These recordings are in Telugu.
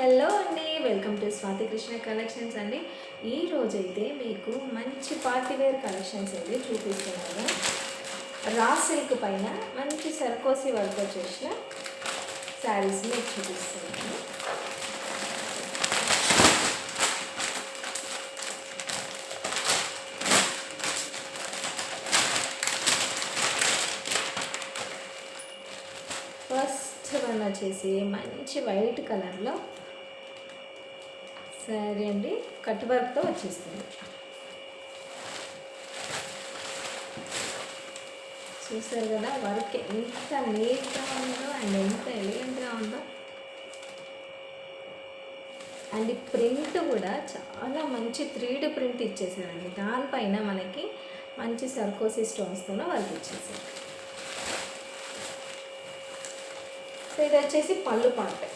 హలో అండి, welcome to Swathi Krishna collections అండి. ఈ రోజైతే మీకు మంచి పార్టీ వేర్ కలెక్షన్స్ అయితే చూపిస్తున్నాను. రా సిల్క్ పైన మంచి సర్కోసి వర్క్ వచ్చేసిన శారీస్ మీకు చూపిస్తున్నాను. ఫస్ట్ వన్ వచ్చేసి మంచి వైట్ కలర్లో సరే అండి, కట్ వర్క్తో వచ్చేస్తుంది. చూసారు కదా, వర్క్ ఎంత నీట్గా ఉందో అండ్ ఎంత ఎలిగెంట్గా ఉందో. అండ్ ఈ ప్రింట్ కూడా చాలా మంచి 3D ప్రింట్ ఇచ్చేసారండి. దానిపైన మనకి మంచి సర్కోసి స్టోన్స్తో వర్క్ ఇచ్చేసారు. సో ఇది వచ్చేసి పళ్ళు పార్ట్.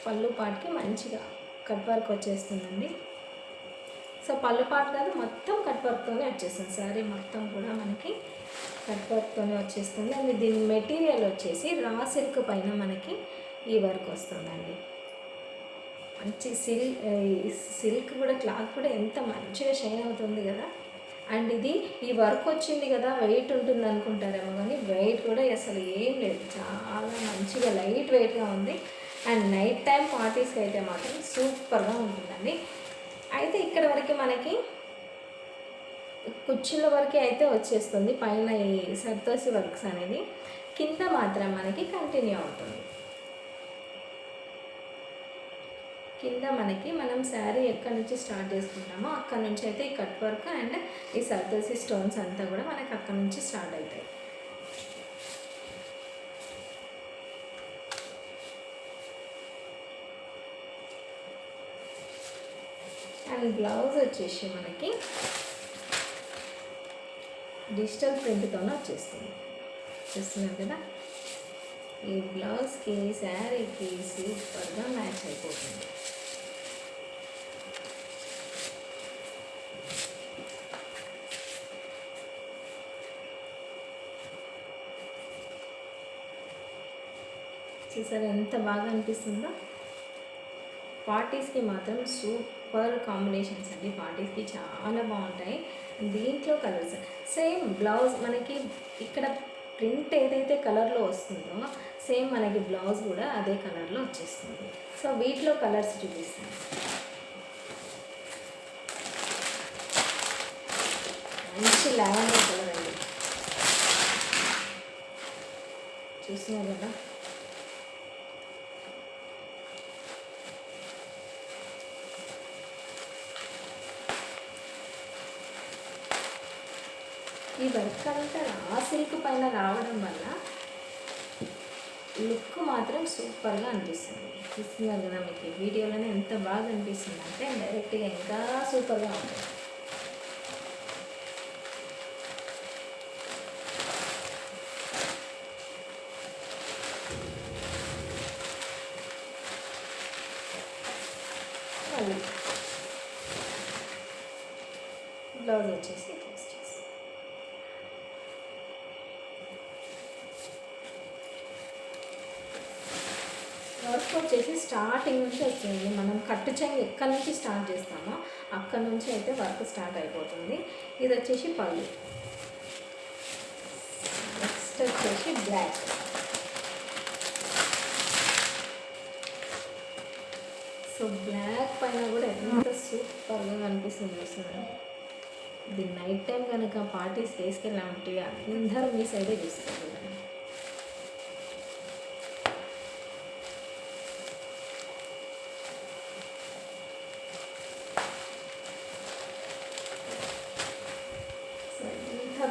పళ్ళు పార్ట్కి మంచిగా కట్ వర్క్ వచ్చేస్తుందండి. సో పళ్ళు పార్ట్ కాదు, మొత్తం కట్ వర్క్తోనే వచ్చేస్తుంది. శారీ మొత్తం కూడా మనకి కట్ వర్క్తోనే వచ్చేస్తుంది. అండ్ దీని మెటీరియల్ వచ్చేసి రా సిల్క్ పైన మనకి ఈ వర్క్ వస్తుందండి. మంచి సిల్క్ కూడా, క్లాత్ కూడా ఎంత మంచిగా షైన్ అవుతుంది కదా. అండ్ ఇది ఈ వర్క్ వచ్చింది కదా, వెయిట్ ఉంటుంది అనుకుంటారేమో, కానీ వెయిట్ కూడా అసలు ఏం లేదు. చాలా మంచిగా లైట్ వెయిట్గా ఉంది. అండ్ నైట్ టైం పార్టీస్కి అయితే మాత్రం సూపర్గా ఉంటుందండి. అయితే ఇక్కడ వరకు మనకి కుర్చీల వరకే అయితే వచ్చేస్తుంది పైన ఈ సర్తోసి వర్క్స్ అనేది. కింద మాత్రం మనకి కంటిన్యూ అవుతుంది. కింద మనకి మనం శారీ ఎక్కడి నుంచి స్టార్ట్ చేసుకుంటామో అక్కడ నుంచి అయితే ఈ కట్ వర్క్ అండ్ ఈ సర్తోసి స్టోన్స్ అంతా కూడా మనకి అక్కడ నుంచి స్టార్ట్ అవుతాయి. అండ్ బ్లౌజ్ వచ్చేసి మనకి డిజిటల్ ప్రింట్తో వచ్చేస్తుంది. చూస్తున్నారు కదా, ఈ బ్లౌజ్కి శారీకి సూపర్గా మ్యాచ్ అయిపోతుంది. చూసారా ఎంత బాగా అనిపిస్తుందో. పార్టీస్కి మాత్రం సూపర్ కాంబినేషన్స్ అండి. పార్టీస్కి చాలా బాగుంటాయి. దీంట్లో కలర్స్ సేమ్ బ్లౌజ్ మనకి ఇక్కడ ప్రింట్ ఏదైతే కలర్లో వస్తుందో సేమ్ మనకి బ్లౌజ్ కూడా అదే కలర్లో వచ్చేస్తుంది. సో వీటిలో కలర్స్ చూపిస్తాను. మంచి లావెండర్ కలర్ అండి, చూస్తున్నారు కదా. ఈ వర్క్ అంతా రా సిల్క్ పైన రావడం వల్ల లుక్ మాత్రం సూపర్గా అనిపిస్తుంది. చూస్తున్నారు కదా, మీకు ఈ వీడియోలోనే ఎంత బాగా అనిపిస్తుంది అంటే డైరెక్ట్గా ఇంకా సూపర్గా ఉంటుంది. బ్లౌజ్ వచ్చేసి వర్క్ వచ్చేసి స్టార్టింగ్ నుంచి వస్తుంది. మనం కట్టు చెంగు ఎక్కడి నుంచి స్టార్ట్ చేస్తామో అక్కడి నుంచి అయితే వర్క్ స్టార్ట్ అయిపోతుంది. ఇది వచ్చేసి పళ్ళు. నెక్స్ట్ వచ్చేసి బ్లాక్. సో బ్లాక్ పైన కూడా ఎంత సూపర్గా కనిపిస్తుంది చూస్తున్నాను. ఇది నైట్ టైం కనుక పార్టీస్ వేసుకెళ్ళామంటే అందరూ మీ సైడే చూస్తారు.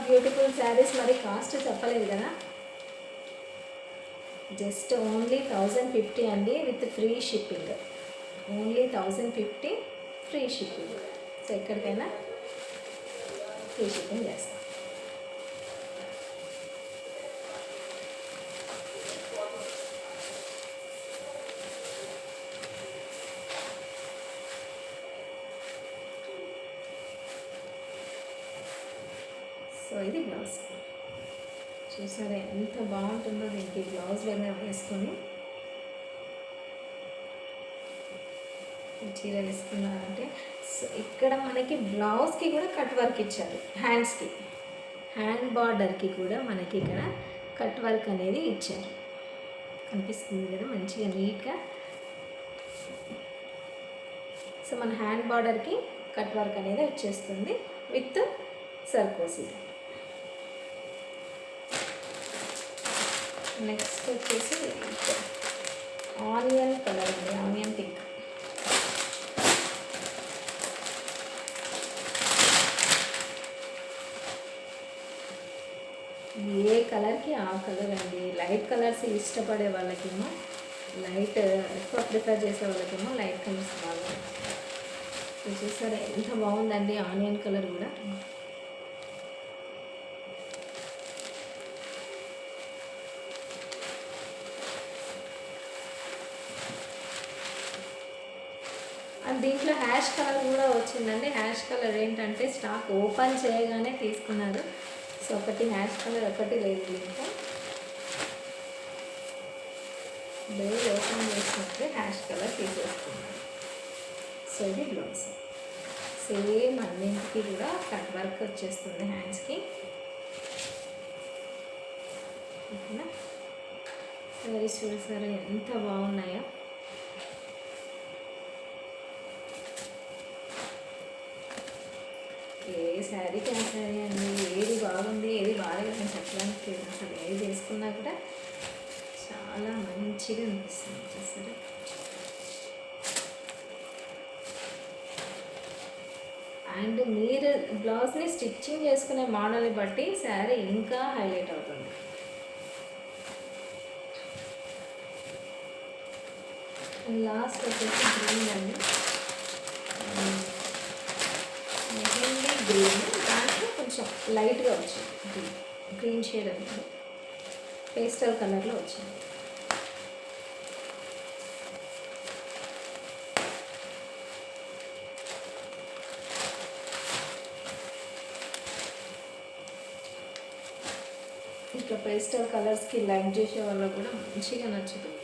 బ్యూటిఫుల్ శారీస్, మరి కాస్ట్ చెప్పలేదు కదా. జస్ట్ ఓన్లీ 1050 అండి, with free shipping. Only 1050 free shipping. So ఎక్కడికైనా ఫ్రీ షిప్పింగ్ చేస్తాం. సో ఇది బ్లౌజ్. చూసారా ఎంత బాగుంటుందో దీనికి బ్లౌజ్ దగ్గర వేసుకొని చీర వేసుకున్నారంటే. సో ఇక్కడ మనకి బ్లౌజ్కి కూడా కట్ వర్క్ ఇచ్చారు, హ్యాండ్స్కి హ్యాండ్ బార్డర్కి కూడా మనకి ఇక్కడ కట్ వర్క్ అనేది ఇచ్చారు. కనిపిస్తుంది కదా మంచిగా నీట్గా. సో మన హ్యాండ్ బార్డర్కి కట్ వర్క్ అనేది వచ్చేస్తుంది విత్ సర్కోసి. నెక్స్ట్ వచ్చేసి ఆనియన్ కలర్ అండి, ఆనియన్ పింక్. ఏ కలర్కి ఆ కలర్ అండి. లైట్ కలర్స్ ఇష్టపడే వాళ్ళకేమో లైట్ ఎక్కువ ప్రిఫర్ చేసే వాళ్ళకేమో లైట్ కలర్స్ బాగా. చూసారా ఎంత బాగుందండి ఆనియన్ కలర్ కూడా. అండ్ దీంట్లో హ్యాష్ కలర్ కూడా వచ్చిందండి. హ్యాష్ కలర్ ఏంటంటే స్టాక్ ఓపెన్ చేయగానే తీసుకున్నారు. సో ఒకటి హ్యాష్ కలర్, ఒకటి లేదు దీంట్లో. బేల్ ఓపెన్ చేసినప్పుడే హ్యాష్ కలర్ తీసేసుకున్నారు. సో ఇది బ్లౌజ్. సేమ్ అన్నింటికి కూడా కట్ వర్క్ వచ్చేస్తుంది హ్యాండ్స్కి. ఓకేనా. సారీస్ చూసారా ఎంత బాగున్నాయో. ఏ శారీకి ఆ శారీ అండి, ఏది బాగుంది ఏది బాగాలేదు అని చెప్పడానికి లేదు. అసలు ఏది తీసుకున్నా కూడా చాలా మంచిగా అనిపిస్తుంది. చూసారా అండ్ మీరు బ్లౌజ్ని స్టిచ్చింగ్ చేసుకునే మోడల్ని బట్టి శారీ ఇంకా హైలైట్ అవుతుంది. లాస్ట్ వచ్చేసి గ్రీన్ అండి, మెహందీ గ్రీన్. దాంట్లో కొంచెం లైట్గా వచ్చింది గ్రీన్ షేడ్ అనేది, పేస్టల్ కలర్లో వచ్చింది. ఇట్లా పేస్టల్ కలర్స్కి లైక్ చేసే వాళ్ళకు కూడా మంచిగా నచ్చుతుంది.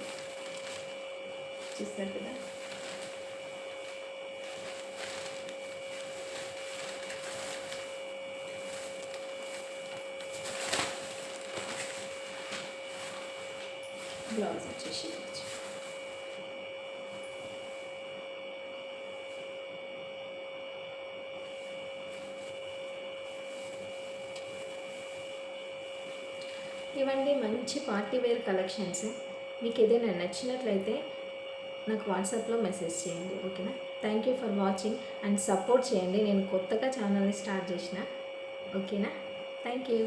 చూస్తారు కదా. బ్లౌజ్ వచ్చేసి ఇవన్నీ మంచి పార్టీ వేర్ కలెక్షన్స్. మీకు ఏదైనా నచ్చినట్లయితే నాకు వాట్సాప్లో మెసేజ్ చేయండి. ఓకేనా. Thank you for watching and support చేయండి. నేను కొత్తగా ఛానల్ని స్టార్ట్ చేసిన. ఓకేనా. Thank you.